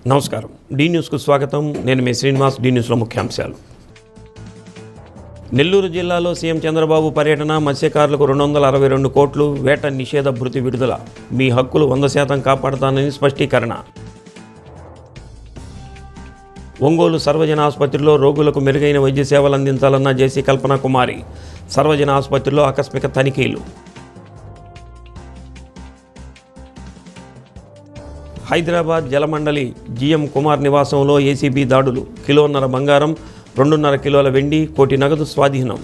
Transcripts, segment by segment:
నమస్కారం. డి న్యూస్కు స్వాగతం. నేను మీ శ్రీనివాస్. డి న్యూస్లో ముఖ్యాంశాలు. నెల్లూరు జిల్లాలో సీఎం చంద్రబాబు పర్యటన. మత్స్యకారులకు 262 కోట్లు వేట నిషేధ భృతి విడుదల. మీ హక్కులు 100% కాపాడుతానని స్పష్టీకరణ. ఒంగోలు సర్వజన ఆసుపత్రిలో రోగులకు మెరుగైన వైద్య సేవలు అందించాలన్న జేసీ కల్పన కుమారి. సర్వజన ఆసుపత్రిలో ఆకస్మిక తనిఖీలు. హైదరాబాద్ జలమండలి జీఎం కుమార్ నివాసంలో ఏసీబీ దాడులు. కిలోన్నర బంగారం, 2.5 కిలోల వెండి, కోటి నగదు స్వాధీనం.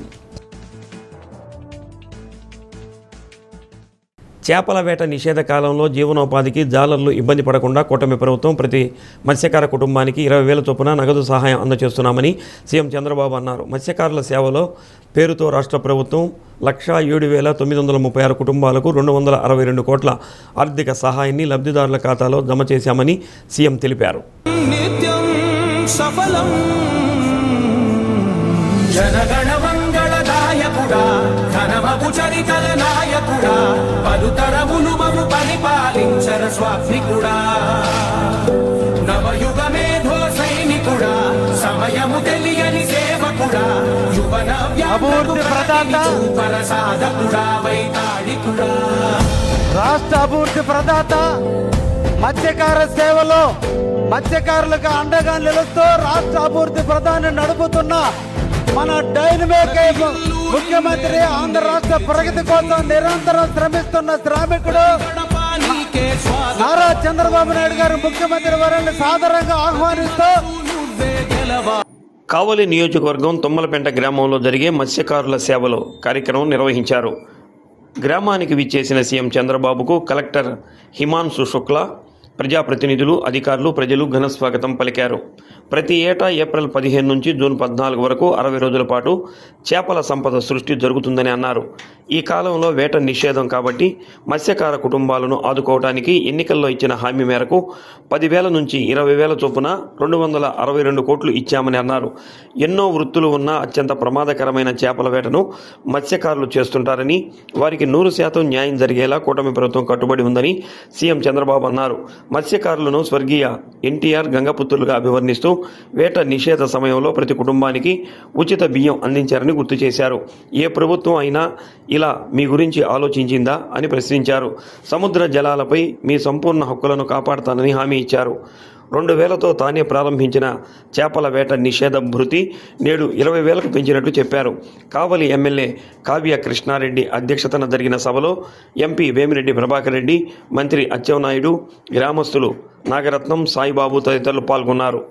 చేపల వేట నిషేధ కాలంలో జీవనోపాధికి జాలర్లు ఇబ్బంది పడకుండా కూటమి ప్రభుత్వం ప్రతి మత్స్యకార కుటుంబానికి 20,000 చొప్పున నగదు సహాయం అందజేస్తున్నామని సీఎం చంద్రబాబు అన్నారు. మత్స్యకారుల సేవలో పేరుతో రాష్ట్ర ప్రభుత్వం 107,936 కుటుంబాలకు 262 కోట్ల ఆర్థిక సహాయాన్ని లబ్ధిదారుల ఖాతాలో జమ చేశామని సీఎం తెలిపారు. రాష్ట్ర అభివృద్ధి ప్రదాత, మత్స్యకార సేవలో మత్స్యకారులకు అండగా నిలుస్తూ రాష్ట్ర అభివృద్ధి ప్రధాని నడుపుతున్న మన డైనమిక్ ముఖ్యమంత్రి, ఆంధ్ర రాష్ట్ర ప్రగతి కోసం నిరంతరం శ్రమిస్తున్న శ్రామికుడు నారా చంద్రబాబు నాయుడు గారు ముఖ్యమంత్రి వారిని సాదరంగా ఆహ్వానిస్తూ కావలి నియోజకవర్గం తుమ్మలపెంట గ్రామంలో జరిగే మత్స్యకారుల సేవలో కార్యక్రమం నిర్వహించారు. గ్రామానికి విచ్చేసిన సీఎం చంద్రబాబుకు కలెక్టర్ హిమాన్షు శుక్లా, ప్రజాప్రతినిధులు, అధికారులు, ప్రజలు ఘన స్వాగతం పలికారు. ప్రతి ఏటా ఏప్రిల్ 15 నుంచి జూన్ 14 వరకు 60 రోజుల పాటు చేపల సంపద సృష్టి జరుగుతుందని అన్నారు. ఈ కాలంలో వేట నిషేధం కాబట్టి మత్స్యకార కుటుంబాలను ఆదుకోవడానికి ఎన్నికల్లో ఇచ్చిన హామీ మేరకు 10,000 నుంచి 20,000 చొప్పున 262 కోట్లు ఇచ్చామని అన్నారు. ఎన్నో వృత్తులు ఉన్న అత్యంత ప్రమాదకరమైన చేపల వేటను మత్స్యకారులు చేస్తుంటారని, వారికి 100% న్యాయం జరిగేలా కూటమి ప్రభుత్వం కట్టుబడి ఉందని సీఎం చంద్రబాబు అన్నారు. మత్స్యకారులను స్వర్గీయ ఎన్టీఆర్ గంగపుత్రులుగా అభివర్ణిస్తూ వేట నిషేధ సమయంలో ప్రతి కుటుంబానికి ఉచిత బియ్యం అందించారని గుర్తు చేశారు. ఏ ప్రభుత్వం అయినా ఇలా మీ గురించి ఆలోచించిందా అని ప్రశ్నించారు. సముద్ర జలాలపై మీ సంపూర్ణ హక్కులను కాపాడుతానని హామీ ఇచ్చారు. 2,000తో తానే ప్రారంభించిన చేపల వేట నిషేధ భృతి నేడు 20,000కు పెంచినట్లు చెప్పారు. కావలి ఎమ్మెల్యే కావ్య కృష్ణారెడ్డి అధ్యక్షతన జరిగిన సభలో ఎంపీ వేమిరెడ్డి ప్రభాకర్ రెడ్డి, మంత్రి అచ్చెన్నాయుడు, గ్రామస్తులు నాగరత్నం, సాయిబాబు తదితరులు పాల్గొన్నారు.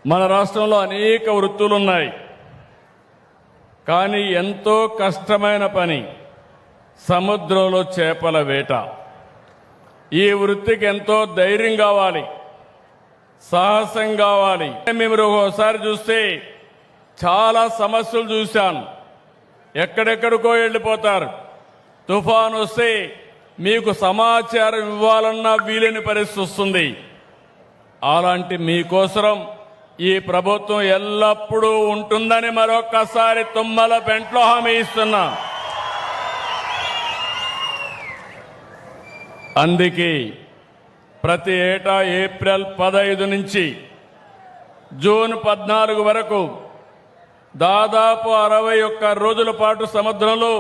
మన రాష్ట్రంలో అనేక వృత్తులు ఉన్నాయి, కానీ ఎంతో కష్టమైన పని సముద్రంలో చేపల వేట. ఈ వృత్తికి ఎంతో ధైర్యం కావాలి, సాహసం కావాలి. మేము ఒకసారి చూస్తే చాలా సమస్యలు చూశాను. ఎక్కడెక్కడికో వెళ్ళిపోతారు. తుఫాను వస్తే మీకు సమాచారం ఇవ్వాలన్నా వీలేని పరిస్థితి వస్తుంది. అలాంటి మీకోసం ఈ ప్రభుత్వం ఎల్లప్పుడూ ఉంటుందని మరొక్కసారి తుమ్మలపెంటలో హామీ ఇస్తున్నా. అందుకే ప్రతి ఏటా ఏప్రిల్ 15 నుంచి జూన్ 14 వరకు దాదాపు 61 రోజుల పాటు సముద్రంలో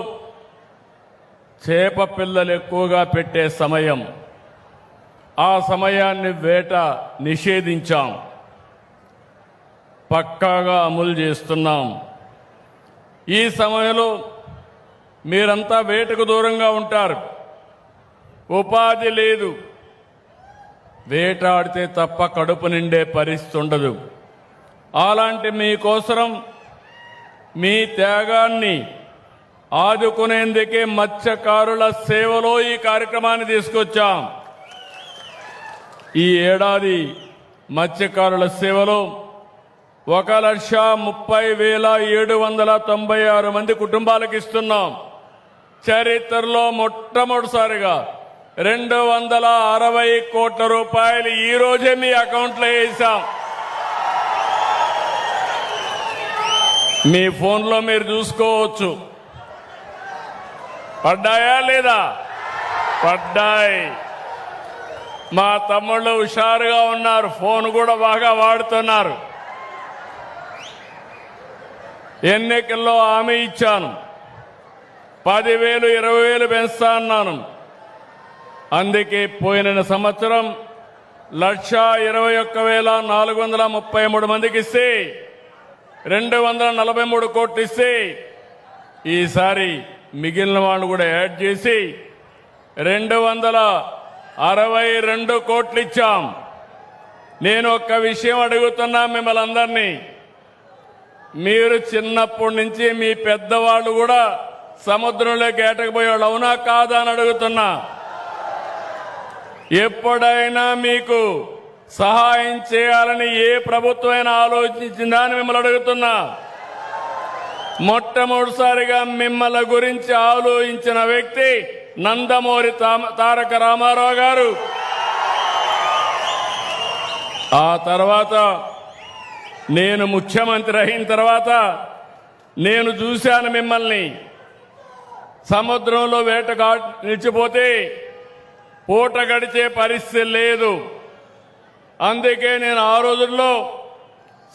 చేప పిల్లలు ఎక్కువగా పెట్టే సమయం. ఆ సమయాన్ని వేట నిషేధించాం, పక్కాగా అమలు చేస్తున్నాం. ఈ సమయంలో మీరంతా వేటకు దూరంగా ఉంటారు, ఉపాధి లేదు, వేటాడితే తప్ప కడుపు నిండే పరిస్థితి ఉండదు. అలాంటి మీకోసం మీ త్యాగాన్ని ఆదుకునేందుకే మత్స్యకారుల సేవలో ఈ కార్యక్రమాన్ని తీసుకొచ్చాం. ఈ ఏడాది మత్స్యకారుల సేవలో 1,30,796 మంది కుటుంబాలకు ఇస్తున్నాం. చరిత్రలో మొట్టమొదటిసారిగా 260 కోట్ల రూపాయలు ఈ రోజే మీ అకౌంట్లో వేసాం. మీ ఫోన్లో మీరు చూసుకోవచ్చు. పడ్డాయా లేదా? పడ్డాయి. మా తమ్ముళ్ళు హుషారుగా ఉన్నారు, ఫోన్ కూడా బాగా వాడుతున్నారు. ఎన్నికల్లో హామీ ఇచ్చాను, 10,000 20,000 పెంచుతా అన్నాను. అందుకే పోయిన సంవత్సరం 1,21,433 మందికి ఇస్తే 243 కోట్లు ఇస్తే ఈసారి మిగిలిన వాళ్ళు కూడా యాడ్ చేసి 262 కోట్లు ఇచ్చాం. నేను ఒక్క విషయం అడుగుతున్నా మిమ్మల్ని అందరినీ, మీరు చిన్నప్పటి నుంచి మీ పెద్దవాళ్ళు కూడా సముద్రంలోకి ఏటకపోయేవాళ్ళు, అవునా కాదా అని అడుగుతున్నా. ఎప్పుడైనా మీకు సహాయం చేయాలని ఏ ప్రభుత్వమైనా ఆలోచించిందా అని మిమ్మల్ని అడుగుతున్నా. మొట్టమొదటిసారిగా మిమ్మల్ని గురించి ఆలోచించిన వ్యక్తి నందమూరి తారక రామారావు గారు. ఆ తర్వాత నేను ముఖ్యమంత్రి అయిన తర్వాత నేను చూశాను మిమ్మల్ని సముద్రంలో వేటగా నిలిచిపోతే పూట గడిచే పరిస్థితి లేదు. అందుకే నేను ఆ రోజుల్లో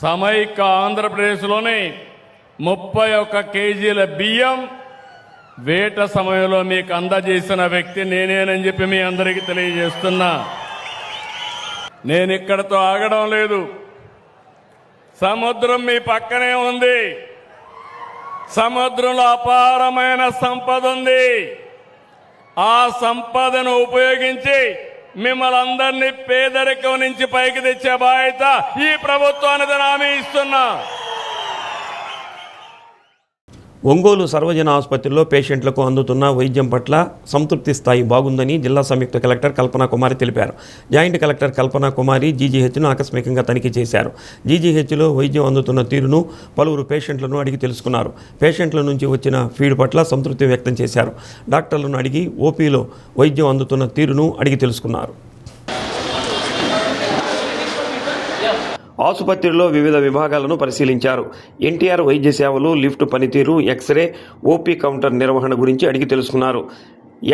సమైక్య ఆంధ్రప్రదేశ్లోని 31 కేజీల బియ్యం వేట సమయంలో మీకు అందజేసిన వ్యక్తి నేనేనని చెప్పి మీ అందరికీ తెలియజేస్తున్నా. నేను ఇక్కడతో ఆగడం లేదు. సముద్రం మీ పక్కనే ఉంది. సముద్రంలో అపారమైన సంపద ఉంది. ఆ సంపదను ఉపయోగించి మిమ్మల్ని అందరినీ పేదరికం నుంచి పైకి తెచ్చే బాధ్యత ఈ ప్రభుత్వానికి హామీ ఇస్తున్నా. ఒంగోలు సర్వజన ఆసుపత్రిలో పేషెంట్లకు అందుతున్న వైద్యం పట్ల సంతృప్తి స్థాయి బాగుందని జిల్లా సంయుక్త కలెక్టర్ కల్పనా కుమారి తెలిపారు. జాయింట్ కలెక్టర్ కల్పనా కుమారి జీజీహెచ్ను ఆకస్మికంగా తనిఖీ చేశారు. జీజీహెచ్లో వైద్యం అందుతున్న తీరును పలువురు పేషెంట్లను అడిగి తెలుసుకున్నారు. పేషెంట్ల నుంచి వచ్చిన ఫీడ్ పట్ల సంతృప్తి వ్యక్తం చేశారు. డాక్టర్లను అడిగి ఓపీలో వైద్యం అందుతున్న తీరును అడిగి తెలుసుకున్నారు. ఆసుపత్రిలో వివిధ విభాగాలను పరిశీలించారు. ఎన్టీఆర్ వైద్య సేవలు, లిఫ్ట్ పనితీరు, ఎక్స్రే, ఓపీ కౌంటర్ నిర్వహణ గురించి అడిగి తెలుసుకున్నారు.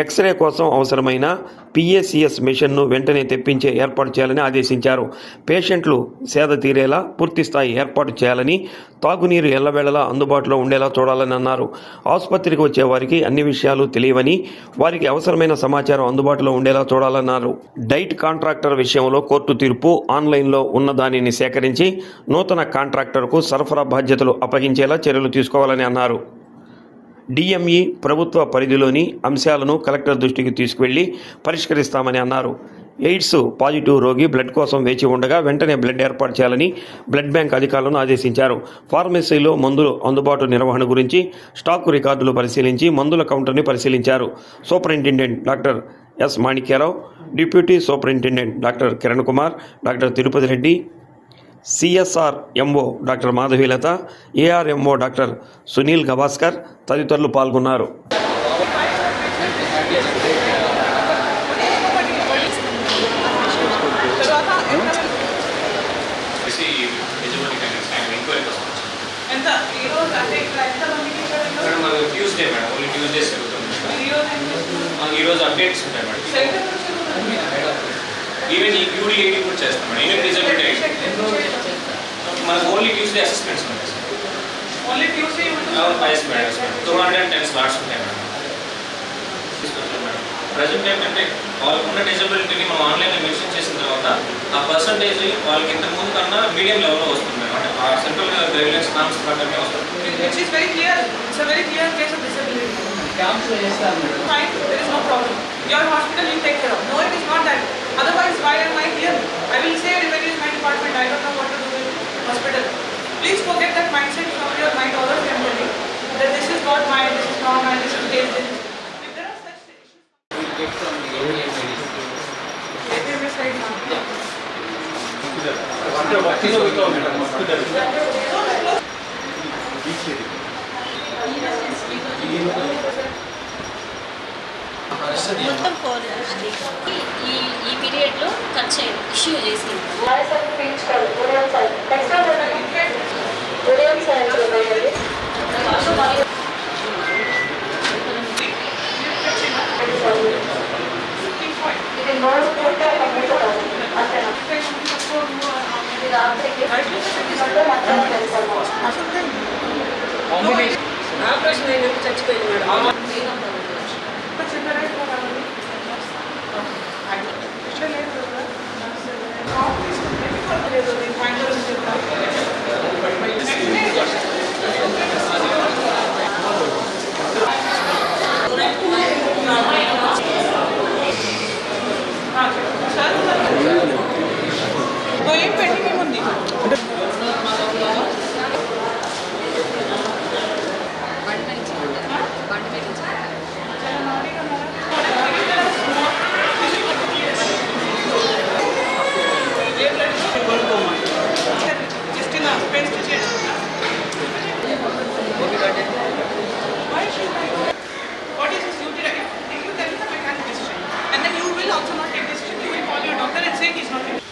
ఎక్స్రే కోసం అవసరమైన పిఏసిఎస్ మెషిన్ను వెంటనే తెప్పించే ఏర్పాటు చేయాలని ఆదేశించారు. పేషెంట్లు సేద తీరేలా పూర్తిస్థాయి ఏర్పాటు చేయాలని, తాగునీరు ఎల్లవేళలా అందుబాటులో ఉండేలా చూడాలని అన్నారు. ఆసుపత్రికి వచ్చే వారికి అన్ని విషయాలు తెలియవని, వారికి అవసరమైన సమాచారం అందుబాటులో ఉండేలా చూడాలన్నారు. డైట్ కాంట్రాక్టర్ విషయంలో కోర్టు తీర్పు ఆన్లైన్లో ఉన్న దానిని సేకరించి నూతన కాంట్రాక్టర్కు సరఫరా బాధ్యతలు అప్పగించేలా చర్యలు తీసుకోవాలని అన్నారు. డిఎంఈ ప్రభుత్వ పరిధిలోని అంశాలను కలెక్టర్ దృష్టికి తీసుకువెళ్లి పరిష్కరిస్తామని అన్నారు. ఎయిడ్స్ పాజిటివ్ రోగి బ్లడ్ కోసం వేచి ఉండగా వెంటనే బ్లడ్ ఏర్పాటు చేయాలని బ్లడ్ బ్యాంక్ అధికారులను ఆదేశించారు. ఫార్మసీలో మందులు అందుబాటు నిర్వహణ గురించి స్టాకు రికార్డులు పరిశీలించి మందుల కౌంటర్ని పరిశీలించారు. Superintendent doctor S Manikyarao, deputy superintendent doctor Kiran Kumar, doctor Tirupati Reddy, CSR MO doctor Madhavilatha, ARMO doctor Sunil Gavaskar తదితరులు పాల్గొన్నారు. ఈరోజు అప్డేట్స్ ఉంటాయి మేడం. ఈవెన్ ఈ క్యూడీ ఎయిడీ కూడా చేస్తాం మేడం. ఈవెన్ డిజబిలిటీ మనకు ఓన్లీ ట్యూస్డే అసెస్మెంట్స్ ఉంటాయి sir. Only Tuesday price madam 210 slots ఉంటాయి మేడం. ప్రజెంట్ ఏంటంటే వాళ్ళకున్న డిజబిలిటీని మనం ఆన్లైన్లో మెన్షన్ చేసిన తర్వాత ఆ పర్సంటేజ్ వాళ్ళకి ఇంతకు ముందు కన్నా మీడియం లెవెల్లో వస్తుంది మేడం. అంటే ఆ సెంట్రల్ గైడ్లైన్స్ నామ్స్ ప్రకారమే వస్తుంది. Fine, there is no problem. Your hospital will take care of. No, it is not that. Otherwise, why am I here? I will say revenue is my department. I don't know what to do with hospital. Please forget that mindset from your mind all of them telling that this is not mine, this is not mine, this is this. If there are such issues, we get from the ATM right now. మొత్తం 4 ఈ పీరియడ్లో ఖర్చు issue చేసింది. ఇది operation అయినప్పుడు చచ్చిపోయింది madam. ఏం pending ఏముంది? Just in a paste change. Why is she like that? What is this? You did it. You tell the mechanic decision, and then you will also not take decision. You will call your doctor and say he's not taking.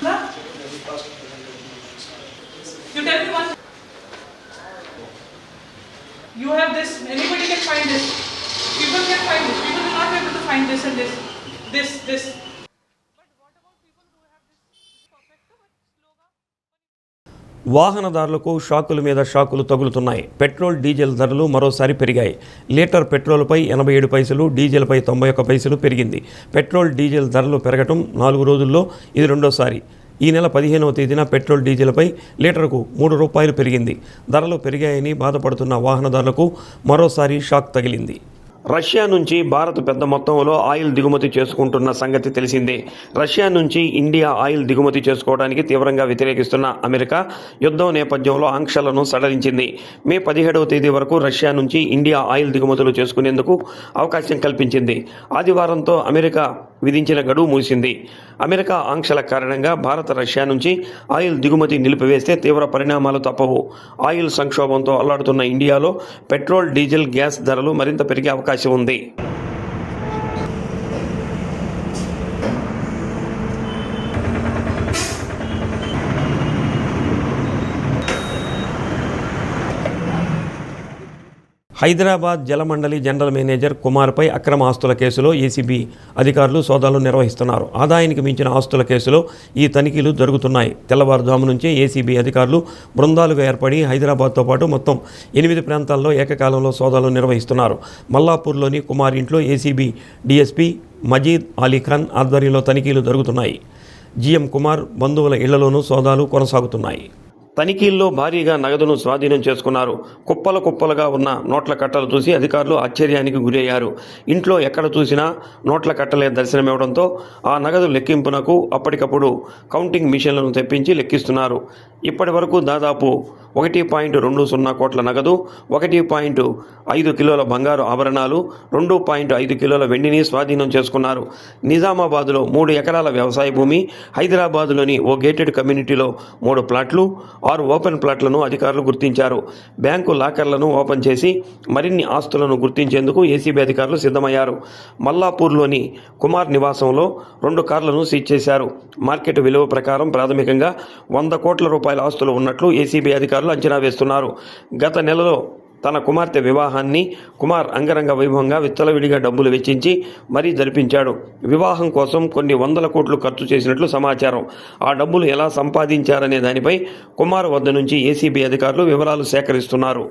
No? You tell me one. You have this. Anybody can find this. People can find this. People will not be able to find this and this. This. వాహనదారులకు షాకుల మీద షాకులు తగులుతున్నాయి. Petrol diesel ధరలు మరోసారి పెరిగాయి. Litre పెట్రోల్పై 87 పైసలు, డీజిల్పై 91 పైసలు పెరిగింది. Petrol diesel ధరలు పెరగటం 4 రోజుల్లో ఇది రెండోసారి. ఈ నెల 15వ తేదీన పెట్రోల్ డీజిల్పై లీటర్కు 3 రూపాయలు పెరిగింది. ధరలు పెరిగాయని బాధపడుతున్న వాహనదారులకు మరోసారి షాక్ తగిలింది. రష్యా నుంచి భారత్ పెద్ద మొత్తంలో ఆయిల్ దిగుమతి చేసుకుంటున్న సంగతి తెలిసిందే. రష్యా నుంచి ఇండియా ఆయిల్ దిగుమతి చేసుకోవడానికి తీవ్రంగా వ్యతిరేకిస్తున్న అమెరికా యుద్ధం నేపథ్యంలో ఆంక్షలను సడలించింది. మే 17వ తేదీ వరకు రష్యా నుంచి ఇండియా ఆయిల్ దిగుమతులు చేసుకునేందుకు అవకాశం కల్పించింది. ఆదివారంతో అమెరికా విధించిన గడువు ముగిసింది. అమెరికా ఆంక్షల కారణంగా భారత్ రష్యా నుంచి ఆయిల్ దిగుమతి నిలిపివేస్తే తీవ్ర పరిణామాలు తప్పవు. ఆయిల్ సంక్షోభంతో అల్లాడుతున్న ఇండియాలో పెట్రోల్, డీజిల్, గ్యాస్ ధరలు మరింత పెరిగే అవకాశం ఉంది. హైదరాబాద్ జలమండలి జనరల్ మేనేజర్ కుమార్పై అక్రమ ఆస్తుల కేసులో ఏసీబీ అధికారులు సోదాలు నిర్వహిస్తున్నారు. ఆదాయానికి మించిన ఆస్తుల కేసులో ఈ తనిఖీలు జరుగుతున్నాయి. తెల్లవారుజాము నుంచే ఏసీబీ అధికారులు బృందాలుగా ఏర్పడి హైదరాబాద్తో పాటు మొత్తం 8 ప్రాంతాల్లో ఏకకాలంలో సోదాలు నిర్వహిస్తున్నారు. మల్లాపూర్లోని కుమార్ ఇంట్లో ఏసీబీ డీఎస్పీ మజీద్ అలీఖాన్ ఆధ్వర్యంలో తనిఖీలు జరుగుతున్నాయి. జీఎం కుమార్ బంధువుల ఇళ్లలోనూ సోదాలు కొనసాగుతున్నాయి. తనిఖీల్లో భారీగా నగదును స్వాధీనం చేసుకున్నారు. కుప్పలుగా ఉన్న నోట్ల కట్టలు చూసి అధికారులు ఆశ్చర్యానికి గురయ్యారు. ఇంట్లో ఎక్కడ చూసినా నోట్ల కట్టలే దర్శనమివ్వడంతో ఆ నగదు లెక్కింపునకు అప్పటికప్పుడు కౌంటింగ్ మిషన్లను తెప్పించి లెక్కిస్తున్నారు. ఇప్పటి వరకు దాదాపు 1.20 కోట్ల నగదు, 1.5 కిలోల బంగారు ఆభరణాలు, 2.5 కిలోల వెండిని స్వాధీనం చేసుకున్నారు. నిజామాబాద్లో 3 ఎకరాల వ్యవసాయ భూమి, హైదరాబాద్లోని ఓ గేటెడ్ కమ్యూనిటీలో 3 ప్లాట్లు, 6 ఓపెన్ ప్లాట్లను అధికారులు గుర్తించారు. బ్యాంకు లాకర్లను ఓపెన్ చేసి మరిన్ని ఆస్తులను గుర్తించేందుకు ఏసీబీ అధికారులు సిద్ధమయ్యారు. మల్లాపూర్లోని కుమార్ నివాసంలో 2 కార్లను సీజ్ చేశారు. మార్కెట్ విలువ ప్రకారం ప్రాథమికంగా 100 కోట్ల రూపాయల ఆస్తులు ఉన్నట్లు ఏసీబీ అధికారులు అంచనా వేస్తున్నారు. గత నెలలో తన కుమార్తె వివాహాన్ని కుమార్ అంగరంగ వైభవంగా విచ్చలవిడిగా డబ్బులు వెచ్చించి మరీ జరిపించాడు. వివాహం కోసం కొన్ని 100 కోట్లు ఖర్చు చేసినట్లు సమాచారం. ఆ డబ్బులు ఎలా సంపాదించారనే దానిపై కుమార్ వద్ద నుంచి ఏసీబీ అధికారులు వివరాలు సేకరిస్తున్నారు.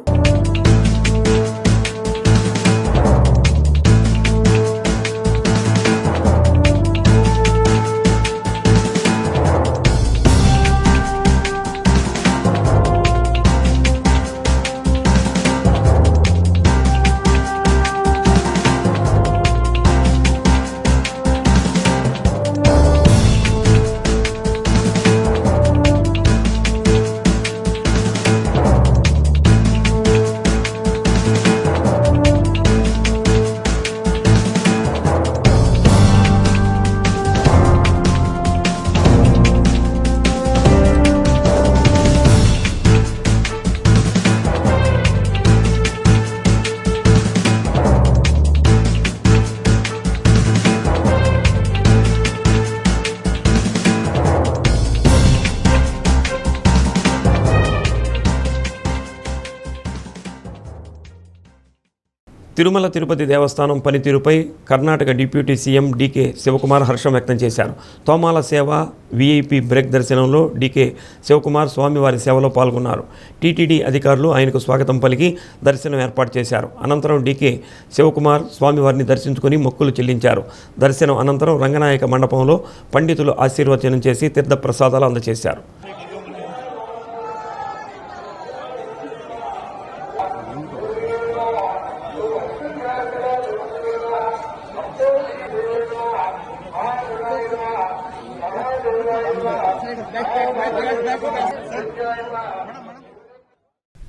తిరుమల తిరుపతి దేవస్థానం పనితీరుపై Karnataka deputy CM DK Shivakumar హర్షం వ్యక్తం చేశారు. తోమాల సేవ వీఐపీ బ్రేక్ దర్శనంలో డీకే శివకుమార్ స్వామివారి సేవలో పాల్గొన్నారు. టీటీడీ అధికారులు ఆయనకు స్వాగతం పలికి దర్శనం ఏర్పాటు చేశారు. అనంతరం డీకే శివకుమార్ స్వామివారిని దర్శించుకుని మొక్కులు చెల్లించారు. దర్శనం అనంతరం రంగనాయక మండపంలో పండితులు ఆశీర్వచనం చేసి తీర్థ ప్రసాదాలు అందజేశారు.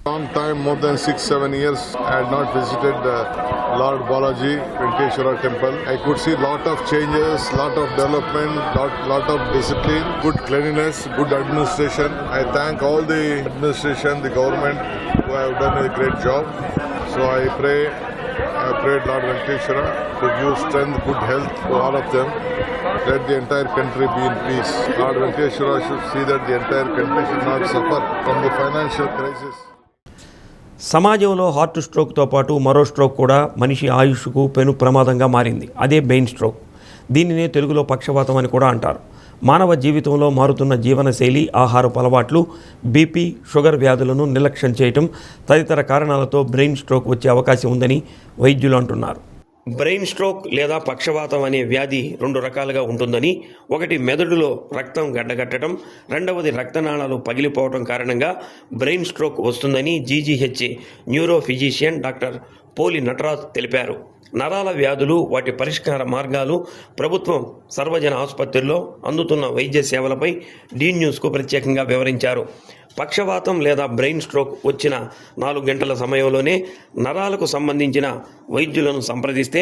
Long time, more than 6-7 years, I had not visited Lord Balaji Venkateshwara temple. I could see lot of changes, lot of development, lot of discipline, good cleanliness, good administration. I thank all the administration, the government who have done a great job. So I prayed Lord Venkateshwara to give strength, good health to all of them. Let the entire country be in peace. Lord Venkateshwara should see that the entire country should not suffer from the financial crisis. సమాజంలో heart స్ట్రోక్తో పాటు మరో stroke కూడా మనిషి ఆయుష్కు పెను ప్రమాదంగా మారింది. అదే brain stroke. దీనినే తెలుగులో పక్షవాతం అని కూడా అంటారు. మానవ జీవితంలో మారుతున్న జీవనశైలి, ఆహారపు అలవాట్లు, బీపీ, షుగర్ వ్యాధులను నిర్లక్ష్యం చేయటం తదితర కారణాలతో బ్రెయిన్ స్ట్రోక్ వచ్చే అవకాశం ఉందని వైద్యులు అంటున్నారు. బ్రెయిన్ స్ట్రోక్ లేదా పక్షవాతం అనే వ్యాధి 2 రకాలుగా ఉంటుందని, ఒకటి మెదడులో రక్తం గడ్డగట్టడం, రెండవది రక్తనాళాలు పగిలిపోవడం కారణంగా బ్రెయిన్ స్ట్రోక్ వస్తుందని జీజీహెచ్ న్యూరో ఫిజిషియన్ డాక్టర్ పోలి నటరాజ్ తెలిపారు. నరాల వ్యాధులు, వాటి పరిష్కార మార్గాలు, ప్రభుత్వం సర్వజన ఆసుపత్రుల్లో అందుతున్న వైద్య సేవలపై డీ న్యూస్కు ప్రత్యేకంగా వివరించారు. పక్షవాతం లేదా బ్రెయిన్ స్ట్రోక్ వచ్చిన 4 గంటల సమయంలోనే నరాలకు సంబంధించిన వైద్యులను సంప్రదిస్తే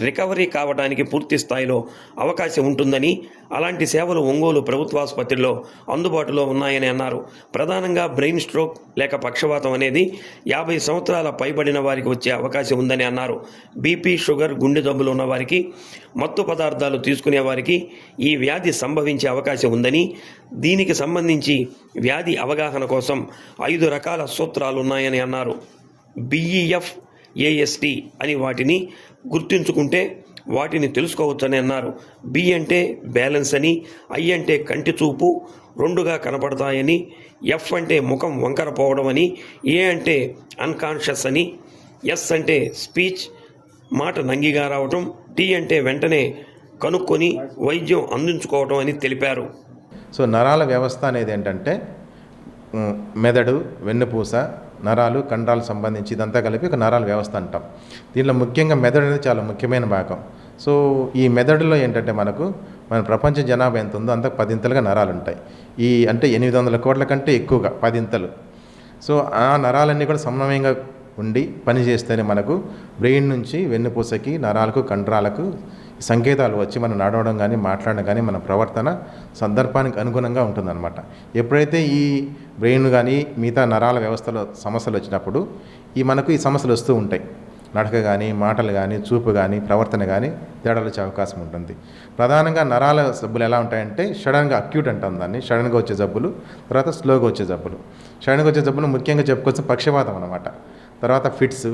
రికవరీ కావడానికి పూర్తి స్థాయిలో అవకాశం ఉంటుందని, అలాంటి సేవలు ఒంగోలు ప్రభుత్వాసుపత్రిలో అందుబాటులో ఉన్నాయని అన్నారు. ప్రధానంగా బ్రెయిన్ స్ట్రోక్ లేక పక్షవాతం అనేది 50 సంవత్సరాల పైబడిన వారికి వచ్చే అవకాశం ఉందని అన్నారు. బీపీ, షుగర్, గుండె జబ్బులు ఉన్న వారికి, మత్తు పదార్థాలు తీసుకునే వారికి ఈ వ్యాధి సంభవించే అవకాశం ఉందని, దీనికి సంబంధించి వ్యాధి అవగాహన కోసం 5 రకాల సూత్రాలు ఉన్నాయని అన్నారు. BEF, AST అని వాటిని గుర్తుంచుకుంటే వాటిని తెలుసుకోవచ్చని అన్నారు. B అంటే బ్యాలెన్స్ అని, I అంటే కంటి చూపు 2గా కనపడతాయని, F అంటే ముఖం వంకర పోవడం అని, A అంటే అన్కాన్షియస్ అని, S అంటే స్పీచ్ మాట నంగిగా రావటం, T అంటే వెంటనే కనుక్కొని వైద్యం అందించుకోవటం అని తెలిపారు. సో నరాల వ్యవస్థ అనేది ఏంటంటే మెదడు, వెన్నుపూస, నరాలు, కండరాలు సంబంధించి ఇదంతా కలిపి ఒక నరాల వ్యవస్థ అంటాం. దీనిలో ముఖ్యంగా మెదడు అనేది చాలా ముఖ్యమైన భాగం. సో ఈ మెదడులో ఏంటంటే మన ప్రపంచ జనాభా ఎంత ఉందో అంతకు 10 నరాలు ఉంటాయి. అంటే 800 కోట్ల కంటే ఎక్కువగా 10. సో ఆ నరాలన్నీ కూడా సమన్వయంగా ఉండి పనిచేస్తేనే మనకు బ్రెయిన్ నుంచి వెన్నుపూసకి, నరాలకు, కండరాలకు సంకేతాలు వచ్చి మనం నడవడం కానీ, మాట్లాడడం కానీ, మన ప్రవర్తన సందర్భానికి అనుగుణంగా ఉంటుందన్నమాట. ఎప్పుడైతే ఈ బ్రెయిన్ కానీ మిగతా నరాల వ్యవస్థలో సమస్యలు వచ్చినప్పుడు మనకు ఈ సమస్యలు వస్తూ ఉంటాయి. నడక కానీ, మాటలు కానీ, చూపు కానీ, ప్రవర్తన కానీ తేడాలు వచ్చే అవకాశం ఉంటుంది. ప్రధానంగా నరాల జబ్బులు ఎలా ఉంటాయంటే సడన్గా అక్యూట్ అంటాం దాన్ని, సడన్గా వచ్చే జబ్బులు, తర్వాత స్లోగా వచ్చే జబ్బులు. సడన్గా వచ్చే జబ్బులు ముఖ్యంగా చెప్పుకోవచ్చు పక్షవాతం అన్నమాట. తర్వాత ఫిట్స్,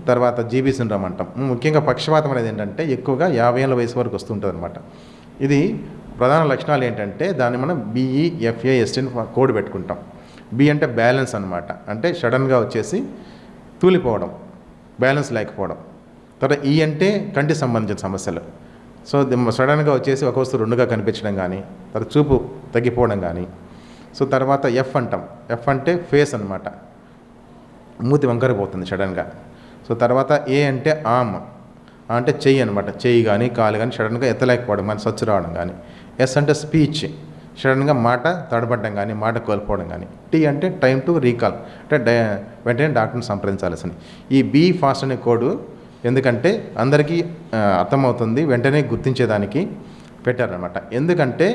తర్వాత జీబీ సిండ్రోమ్ అంటాం. ముఖ్యంగా పక్షవాతం అనేది ఏంటంటే ఎక్కువగా 50 ఏళ్ళ వయసు వరకు వస్తుంటుంది అనమాట. ఇది ప్రధాన లక్షణాలు ఏంటంటే దాన్ని మనం BEFAST అని కోడ్ పెట్టుకుంటాం. B అంటే బ్యాలెన్స్ అనమాట, అంటే సడన్గా వచ్చేసి తూలిపోవడం, బ్యాలెన్స్ లేకపోవడం. తర్వాత E అంటే కంటికి సంబంధించిన సమస్యలు. సో సడన్గా వచ్చేసి ఒక వస్తువు 2గా కనిపించడం కానీ, తర్వాత చూపు తగ్గిపోవడం కానీ. సో తర్వాత F అంటాం. F అంటే ఫేస్ అనమాట, మూతి వంకరిపోతుంది సడన్గా. సో తర్వాత A అంటే ఆర్మ్, అంటే చెయ్యి అనమాట, చెయ్యి కానీ కాలు కానీ సడన్గా ఎత్తలేకపోవడం, మన సచ్చు రావడం కానీ. S అంటే స్పీచ్, సడన్గా మాట తడబడడం కానీ, మాట కోల్పోవడం కానీ. T అంటే టైం టు రీకాల్, అంటే వెంటనే డాక్టర్ని సంప్రదించాల్సింది. ఈ B ఫాస్ట్ అనే కోడ్ ఎందుకంటే అందరికీ అర్థమవుతుంది, వెంటనే గుర్తించేదానికి పెట్టారనమాట. ఎందుకంటే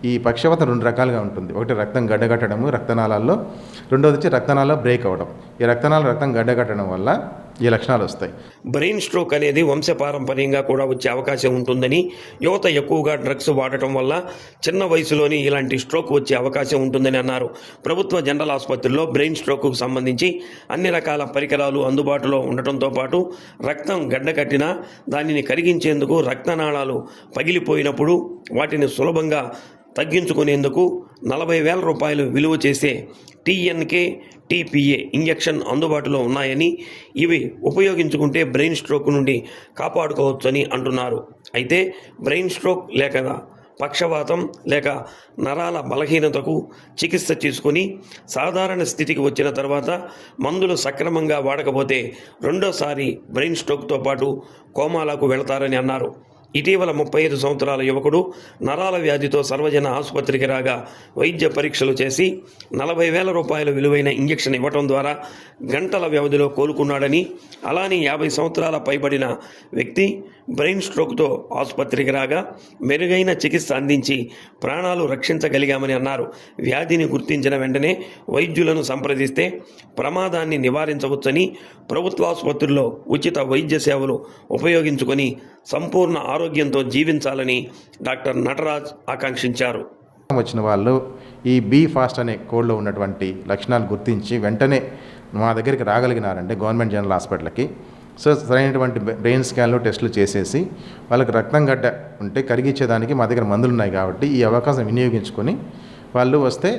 ఈ పక్షవాతం 2 రకాలుగా ఉంటుంది. ఒకటి రక్తం గడ్డగట్టడము రక్తనాళాల్లో, రెండోది వచ్చి రక్తనాళాల్లో బ్రేక్ అవ్వడం. ఈ రక్తం గడ్డగట్టడం వల్ల ఈ లక్షణాలు వస్తాయి. బ్రెయిన్ స్ట్రోక్ అనేది వంశపారంపర్యంగా కూడా వచ్చే అవకాశం ఉంటుందని, యువత ఎక్కువగా డ్రగ్స్ వాడటం వల్ల చిన్న వయసులోని ఇలాంటి స్ట్రోక్ వచ్చే అవకాశం ఉంటుందని అన్నారు. ప్రభుత్వ జనరల్ ఆసుపత్రుల్లో బ్రెయిన్ స్ట్రోక్కు సంబంధించి అన్ని రకాల పరికరాలు అందుబాటులో ఉండటంతో పాటు రక్తం గడ్డకట్టినా దానిని కరిగించేందుకు రక్తనాళాలు పగిలిపోయినప్పుడు వాటిని సులభంగా తగ్గించుకునేందుకు 40,000 రూపాయలు విలువ చేసే TNK TPA ఇంజెక్షన్ అందుబాటులో ఉన్నాయని, ఇవి ఉపయోగించుకుంటే బ్రెయిన్ స్ట్రోక్ నుండి కాపాడుకోవచ్చని అంటున్నారు. అయితే బ్రెయిన్ స్ట్రోక్ లేక పక్షవాతం లేక నరాల బలహీనతకు చికిత్స తీసుకొని సాధారణ స్థితికి వచ్చిన తర్వాత మందులు సక్రమంగా వాడకపోతే రెండోసారి బ్రెయిన్ స్ట్రోక్తో పాటు కోమాలకు వెళతారని అన్నారు. ఇటీవల 35 సంవత్సరాల యువకుడు నరాల వ్యాధితో సర్వజన ఆసుపత్రికి రాగా వైద్య పరీక్షలు చేసి 40,000 రూపాయల విలువైన ఇంజెక్షన్ ఇవ్వటం ద్వారా గంటల వ్యవధిలో కోలుకున్నాడని, అలానే 50 సంవత్సరాల పైబడిన వ్యక్తి బ్రెయిన్ స్ట్రోక్తో ఆసుపత్రికి రాగా మెరుగైన చికిత్స అందించి ప్రాణాలు రక్షించగలిగామని అన్నారు. వ్యాధిని గుర్తించిన వెంటనే వైద్యులను సంప్రదిస్తే ప్రమాదాన్ని నివారించవచ్చని, ప్రభుత్వ ఆసుపత్రుల్లో ఉచిత వైద్య సేవలు ఉపయోగించుకొని సంపూర్ణ ఆరోగ్యంతో జీవించాలని డాక్టర్ నటరాజ్ ఆకాంక్షించారు. వచ్చిన వాళ్ళు ఈ బీ ఫాస్ట్ అనే కోడ్లో ఉన్నటువంటి లక్షణాలు గుర్తించి వెంటనే మా దగ్గరికి రాగలిగినారంటే గవర్నమెంట్ జనరల్ హాస్పిటల్కి, సో సరైనటువంటి బ్రెయిన్ స్కాన్లు టెస్టులు చేసేసి వాళ్ళకి రక్తం గడ్డ ఉంటే కరిగించేదానికి మా దగ్గర మందులు ఉన్నాయి కాబట్టి ఈ అవకాశం వినియోగించుకొని వాళ్ళు వస్తే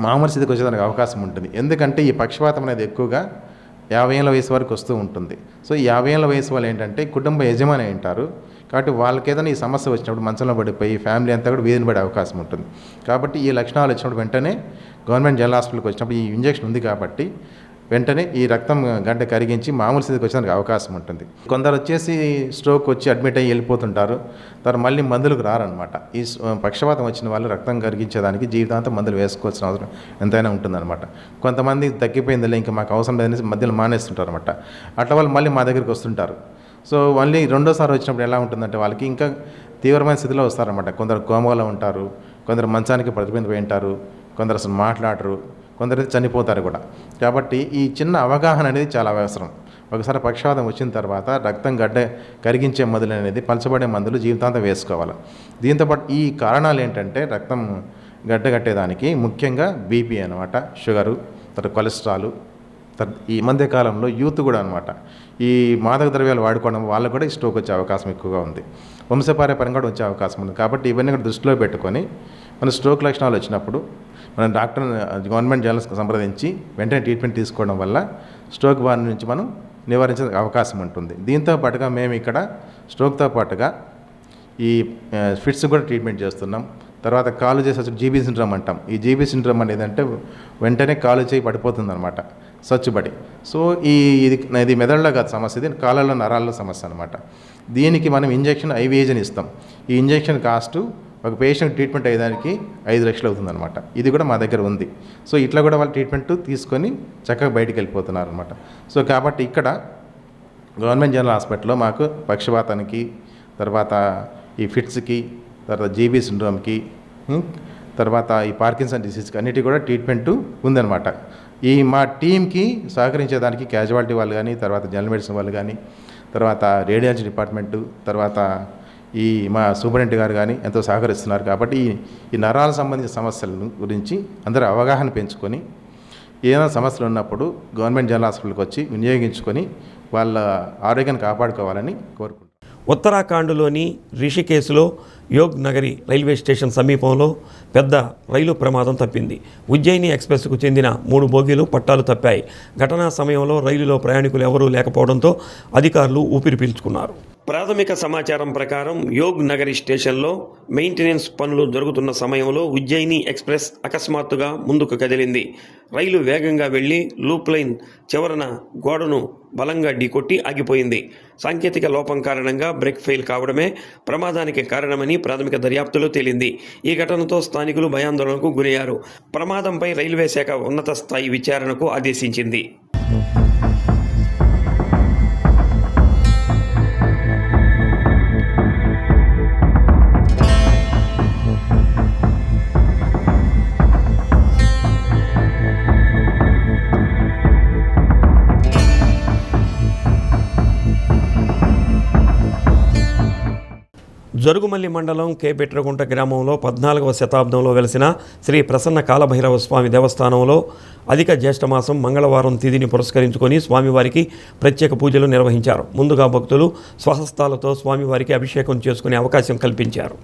మామూలు స్థితికి వచ్చేదానికి అవకాశం ఉంటుంది. ఎందుకంటే ఈ పక్షవాతం అనేది ఎక్కువగా 50 ఏళ్ళ వయసు వరకు వస్తూ ఉంటుంది. సో ఈ 50 ఏళ్ళ వయసు వాళ్ళు ఏంటంటే కుటుంబ యజమాని ఉంటారు కాబట్టి వాళ్ళకి ఏదైనా ఈ సమస్య వచ్చినప్పుడు మంచంలో పడిపోయి ఫ్యామిలీ అంతా కూడా వీధిని పడే అవకాశం ఉంటుంది. కాబట్టి ఈ లక్షణాలు వచ్చినప్పుడు వెంటనే గవర్నమెంట్ జనరల్ హాస్పిటల్కి వచ్చినప్పుడు ఈ ఇంజెక్షన్ ఉంది కాబట్టి వెంటనే ఈ రక్తం గంట కరిగించి మామూలు స్థితికి వచ్చేందుకు అవకాశం ఉంటుంది. కొందరు వచ్చేసి స్ట్రోక్ వచ్చి అడ్మిట్ అయ్యి వెళ్ళిపోతుంటారు, తర్వాత మళ్ళీ మందులకు రారనమాట. ఈ పక్షవాతం వచ్చిన వాళ్ళు రక్తం కరిగించేదానికి జీవితాంతం మందులు వేసుకోవాల్సిన అవసరం ఎంతైనా ఉంటుందన్నమాట. కొంతమంది తగ్గిపోయిందిలే ఇంకా మాకు అవసరం లేదని మధ్యలో మానేస్తుంటారు అనమాట. అట్లా వాళ్ళు మళ్ళీ మా దగ్గరికి వస్తుంటారు. సో మళ్ళీ రెండోసారి వచ్చినప్పుడు ఎలా ఉంటుందంటే వాళ్ళకి ఇంకా తీవ్రమైన స్థితిలో వస్తారనమాట. కొందరు కోమాలో ఉంటారు, కొందరు మంచానికి ప్రతిబింబ ఉంటారు, కొందరు అసలు మాట్లాడరు, కొందరైతే చనిపోతారు కూడా. కాబట్టి ఈ చిన్న అవగాహన అనేది చాలా అవసరం. ఒకసారి పక్షవాతం వచ్చిన తర్వాత రక్తం గడ్డ కరిగించే మందులు అనేది పలచబడే మందులు జీవితాంతం వేసుకోవాలి. దీంతోపాటు ఈ కారణాలు ఏంటంటే రక్తం గడ్డ కట్టేదానికి ముఖ్యంగా బీపీ అనమాట, షుగరు, తర్వాత కొలెస్ట్రాలు, ఈ మధ్యకాలంలో యూత్ కూడా అనమాట ఈ మాదక ద్రవ్యాలు వాడుకోవడం వాళ్ళకు కూడా ఈ స్ట్రోక్ వచ్చే అవకాశం ఎక్కువగా ఉంది. వంశపారంపర్యంగా కూడా వచ్చే అవకాశం ఉంది. కాబట్టి ఇవన్నీ కూడా దృష్టిలో పెట్టుకొని మన స్ట్రోక్ లక్షణాలు వచ్చినప్పుడు మనం డాక్టర్ గవర్నమెంట్ జనరల్స్కి సంప్రదించి వెంటనే ట్రీట్మెంట్ తీసుకోవడం వల్ల స్ట్రోక్ బారి నుంచి మనం నివారించే అవకాశం ఉంటుంది. దీంతో పాటుగా మేము ఇక్కడ స్ట్రోక్తో పాటుగా ఈ ఫిట్స్ కూడా ట్రీట్మెంట్ చేస్తున్నాం. తర్వాత కాలు చేసి వచ్చి జీబీ సిండ్రోమ్ అంటాం. ఈ జీబీ సిండ్రోమ్ అనేది ఏంటంటే వెంటనే కాలు చేయి పడిపోతుంది అనమాట, స్వచ్ఛబడి. సో ఇది మెదడులో కాదు సమస్య, ఇది కాళ్ళలో నరాల్లో సమస్య అనమాట. దీనికి మనం ఇంజెక్షన్ ఐవిఏజన్ ఇస్తాం. ఈ ఇంజెక్షన్ కాస్ట్ ఒక పేషెంట్ ట్రీట్మెంట్ అయ్యేదానికి 5 లక్షలు అవుతుందన్నమాట. ఇది కూడా మా దగ్గర ఉంది. సో ఇట్లా కూడా వాళ్ళు ట్రీట్మెంట్ తీసుకొని చక్కగా బయటికి వెళ్ళిపోతున్నారు అనమాట. సో కాబట్టి ఇక్కడ గవర్నమెంట్ జనరల్ హాస్పిటల్లో మాకు పక్షవాతానికి, తర్వాత ఈ ఫిట్స్కి, తర్వాత జీబీ సిండ్రోమ్కి, తర్వాత ఈ పార్కిన్సన్ డిసీజ్కి అన్నిటి కూడా ట్రీట్మెంట్ ఉందన్నమాట. ఈ మా టీంకి సహకరించేదానికి క్యాజువాలిటీ వాళ్ళు కానీ, తర్వాత జనరల్ మెడిసిన్ వాళ్ళు కానీ, తర్వాత రేడియాలజీ డిపార్ట్మెంటు, తర్వాత ఈ మా సూపరింటెండెంట్ గారు కానీ ఎంతో సహకరిస్తున్నారు. కాబట్టి ఈ నరాల సంబంధించిన సమస్యల గురించి అందరూ అవగాహన పెంచుకొని ఏదైనా సమస్యలు ఉన్నప్పుడు గవర్నమెంట్ జనరల్ హాస్పిటల్కి వచ్చి వినియోగించుకొని వాళ్ళ ఆరోగ్యాన్ని కాపాడుకోవాలని కోరుకుంటున్నాను. ఉత్తరాఖండ్లోని రిషికేశ్లో యోగ్ నగరి రైల్వే స్టేషన్ సమీపంలో పెద్ద రైలు ప్రమాదం తప్పింది. ఉజ్జయిని ఎక్స్ప్రెస్కు చెందిన 3 బోగీలు పట్టాలు తప్పాయి. ఘటనా సమయంలో రైలులో ప్రయాణికులు ఎవరూ లేకపోవడంతో అధికారులు ఊపిరి పీల్చుకున్నారు. ప్రాథమిక సమాచారం ప్రకారం యోగ్ నగరి స్టేషన్లో మెయింటెనెన్స్ పనులు జరుగుతున్న సమయంలో ఉజ్జయిని ఎక్స్ప్రెస్ అకస్మాత్తుగా ముందుకు కదిలింది. రైలు వేగంగా వెళ్లి లూప్ లైన్ చివరన గోడను బలంగా ఢీకొట్టి ఆగిపోయింది. సాంకేతిక లోపం కారణంగా బ్రేక్ ఫెయిల్ కావడమే ప్రమాదానికి కారణమని ప్రాథమిక దర్యాప్తులో తేలింది. ఈ ఘటనతో స్థానికులు భయాందోళనకు గురయ్యారు. ప్రమాదంపై రైల్వే శాఖ ఉన్నత స్థాయి విచారణకు ఆదేశించింది. జరుగుమల్లి మండలం కే బెట్రగుంట గ్రామంలో 14వ శతాబ్దంలో వెలిసిన శ్రీ ప్రసన్న కాలభైరవ స్వామి దేవస్థానంలో అధిక జ్యేష్ఠమాసం మంగళవారం తిథిని పురస్కరించుకొని స్వామివారికి ప్రత్యేక పూజలు నిర్వహించారు. ముందుగా భక్తులు స్వహస్తాలతో స్వామివారికి అభిషేకం చేసుకునే అవకాశం కల్పించారు.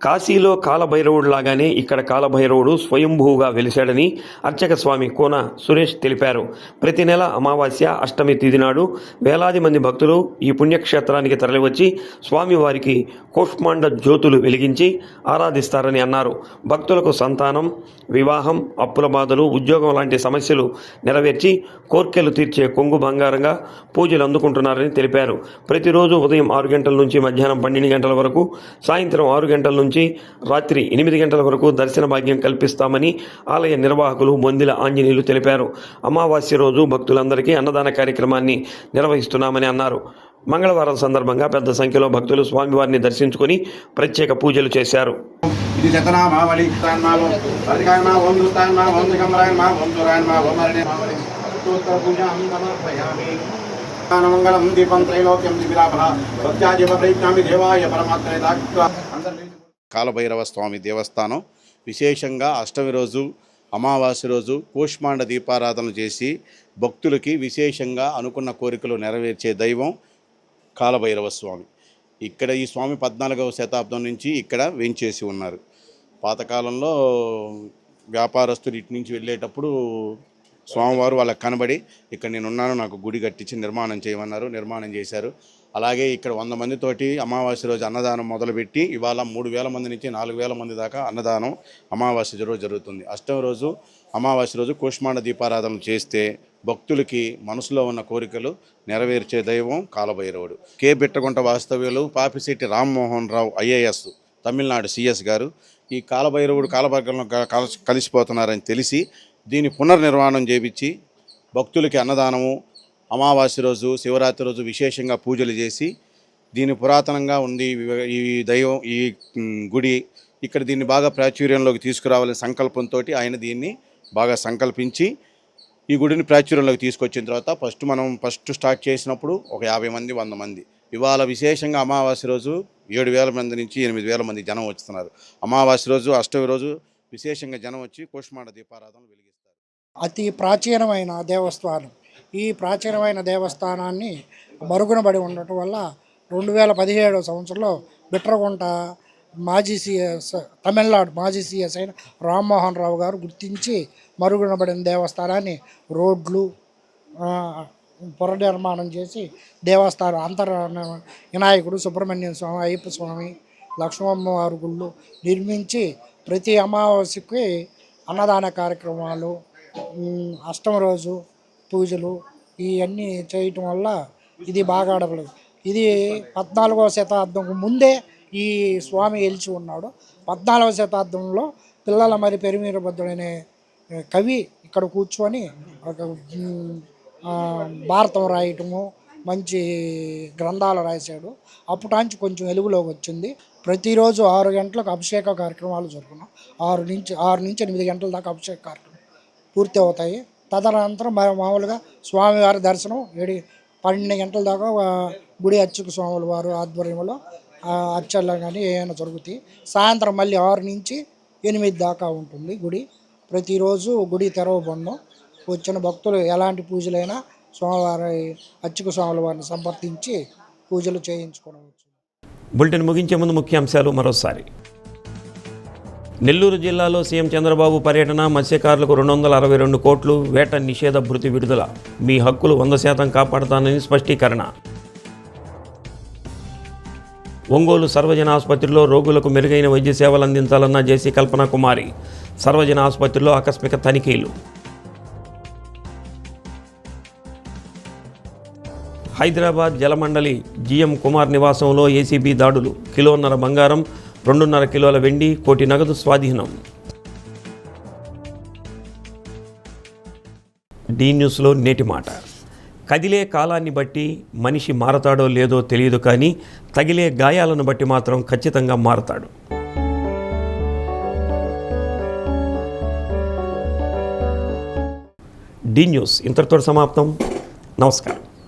కాశీలో కాలభైరవుడు లాగానే ఇక్కడ కాలభైరవుడు స్వయంభూగా వెలిశాడని అర్చక స్వామి కోన సురేష్ తెలిపారు. ప్రతి నెల అమావాస్య, అష్టమి తిథి నాడు వేలాది మంది భక్తులు ఈ పుణ్యక్షేత్రానికి తరలివచ్చి స్వామివారికి కూష్మాండ జ్యోతులు వెలిగించి ఆరాధిస్తారని అన్నారు. భక్తులకు సంతానం, వివాహం, అప్పుల బాధలు, ఉద్యోగం లాంటి సమస్యలు నెరవేర్చి కోర్కెలు తీర్చే కొంగు బంగారంగా పూజలు అందుకుంటున్నారని తెలిపారు. ప్రతిరోజు ఉదయం 6 గంటల నుంచి మధ్యాహ్నం 12 గంటల వరకు, సాయంత్రం 6 గంటల నుంచి రాత్రి 8 గంటల వరకు దర్శన భాగ్యం కల్పిస్తామని ఆలయ నిర్వాహకులు బొందిల ఆంజనేయులు తెలిపారు. అమావాస్య రోజు భక్తులందరికీ అన్నదాన కార్యక్రమాన్ని నిర్వహిస్తున్నామని అన్నారు. మంగళవారం సందర్భంగా పెద్ద సంఖ్యలో భక్తులు స్వామివారిని దర్శించుకొని ప్రత్యేక పూజలు చేశారు. కాలభైరవ స్వామి దేవస్థానం విశేషంగా అష్టమి రోజు, అమావాస్య రోజు కూష్మాండ దీపారాధన చేసి భక్తులకి విశేషంగా అనుకున్న కోరికలు నెరవేర్చే దైవం కాలభైరవ స్వామి. ఇక్కడ ఈ స్వామి 14వ శతాబ్దం నుంచి ఇక్కడ వెంచేసి ఉన్నారు. పాతకాలంలో వ్యాపారస్తులు ఇటు నుంచి వెళ్ళేటప్పుడు స్వామివారు వాళ్ళకి కనబడి ఇక్కడ నేనున్నాను, నాకు గుడి కట్టించి నిర్మాణం చేయమన్నారు. నిర్మాణం చేశారు. అలాగే ఇక్కడ 100 మందితోటి అమావాస్య రోజు అన్నదానం మొదలుపెట్టి ఇవాళ 3000 మంది నుంచి 4000 మంది దాకా అన్నదానం అమావాస్య రోజు జరుగుతుంది. అష్టమి రోజు, అమావాస్య రోజు కూష్మాండ దీపారాధన చేస్తే భక్తులకి మనసులో ఉన్న కోరికలు నెరవేర్చే దైవం కాలభైరవుడు. కే బెట్టగుంట వాస్తవ్యులు పాపిశెట్టి రామ్మోహన్ రావు ఐఏఎస్, తమిళనాడు సిఎస్ గారు ఈ కాలభైరవుడు కాలభైరవంలో కలిసిపోతున్నారని తెలిసి దీని పునర్నిర్మాణం చేయించి భక్తులకి అన్నదానము, అమావాస్య రోజు, శివరాత్రి రోజు విశేషంగా పూజలు చేసి దీని పురాతనంగా ఉంది ఈ దైవం, ఈ గుడి ఇక్కడ దీన్ని బాగా ప్రాచుర్యంలోకి తీసుకురావాలనే సంకల్పంతో ఆయన దీన్ని బాగా సంకల్పించి ఈ గుడిని ప్రాచుర్యంలోకి తీసుకొచ్చిన తర్వాత ఫస్ట్ స్టార్ట్ చేసినప్పుడు ఒక 50 మంది 100 మంది. ఇవాళ విశేషంగా అమావాస్య రోజు 7000 మంది నుంచి 8000 మంది జనం వస్తున్నారు. అమావాస్య రోజు, అష్టమి రోజు విశేషంగా జనం వచ్చి కూష్మాండ దీపారాధనలు వెలిగిస్తారు. అతి ప్రాచీనమైన దేవస్థానం. ఈ ప్రాచీనమైన దేవస్థానాన్ని మరుగునబడి ఉండటం వల్ల 2017 సంవత్సరంలో బిట్రగుంట మాజీ సిఎస్, తమిళనాడు మాజీ సిఎస్ అయిన రామ్మోహన్ రావు గారు గుర్తించి మరుగునబడిన దేవస్థానాన్ని రోడ్లు, పునర్నిర్మాణం చేసి దేవస్థానం వినాయకుడు, సుబ్రహ్మణ్యం స్వామి, అయ్యప్ప స్వామి, లక్ష్మమ్మవారి గుళ్ళు నిర్మించి ప్రతి అమావాస్యకి అన్నదాన కార్యక్రమాలు, అష్టమి రోజు పూజలు ఇవన్నీ చేయటం వల్ల ఇది బాగా ఆడపడదు. ఇది 14వ శతాబ్దం ముందే ఈ స్వామి వెలిచి ఉన్నాడు. 14వ శతాబ్దంలో పిల్లల మరి పెరిమీరభద్రుడనే కవి ఇక్కడ కూర్చొని ఒక భారతం రాయటము, మంచి గ్రంథాలు రాశాడు. అప్పటాంచి కొంచెం వెలుగులోకి వచ్చింది. ప్రతిరోజు 6 గంటలకు అభిషేక కార్యక్రమాలు జరుగుతున్నాం. 6 నుంచి 8 గంటల దాకా అభిషేక కార్యక్రమం పూర్తి అవుతాయి. తదనంతరం మామూలుగా స్వామివారి దర్శనం 12 గంటల దాకా గుడి అర్చక స్వాముల వారు ఆధ్వర్యంలో అర్చనలు కానీ ఏమైనా జరుగుతాయి. సాయంత్రం మళ్ళీ 6 నుంచి 8 దాకా ఉంటుంది గుడి. ప్రతిరోజు గుడి తెరవబడడం. వచ్చిన భక్తులు ఎలాంటి పూజలైనా స్వామివారి అర్చక స్వాముల వారిని సంప్రదించి పూజలు చేయించుకోవచ్చు. బులెటిన్ ముగించే ముందు ముఖ్యాంశాలు మరోసారి. నెల్లూరు జిల్లాలో సీఎం చంద్రబాబు పర్యటన, మత్స్యకారులకు 262 కోట్లు వేట నిషేధ భృతి విడుదల, మీ హక్కులు 100% కాపాడుతానని స్పష్టీకరణ. ఒంగోలు సర్వజన ఆసుపత్రిలో రోగులకు మెరుగైన వైద్య సేవలు అందించాలన్న జేసీ కల్పన కుమారి, సర్వజన ఆసుపత్రిలో ఆకస్మిక తనిఖీలు. హైదరాబాద్ జలమండలి జీఎం కుమార్ నివాసంలో ఏసీబీ దాడులు, 1.5 కిలోల బంగారం, 2.5 కిలోల వెండి, 1 కోటి నగదు స్వాధీనం. డి న్యూస్లో నేటి మాట. కదిలే కాలాన్ని బట్టి మనిషి మారతాడో లేదో తెలియదు, కానీ తగిలే గాయాలను బట్టి మాత్రం ఖచ్చితంగా మారతాడు. డి న్యూస్ ఇంతటితో సమాప్తం. నమస్కారం.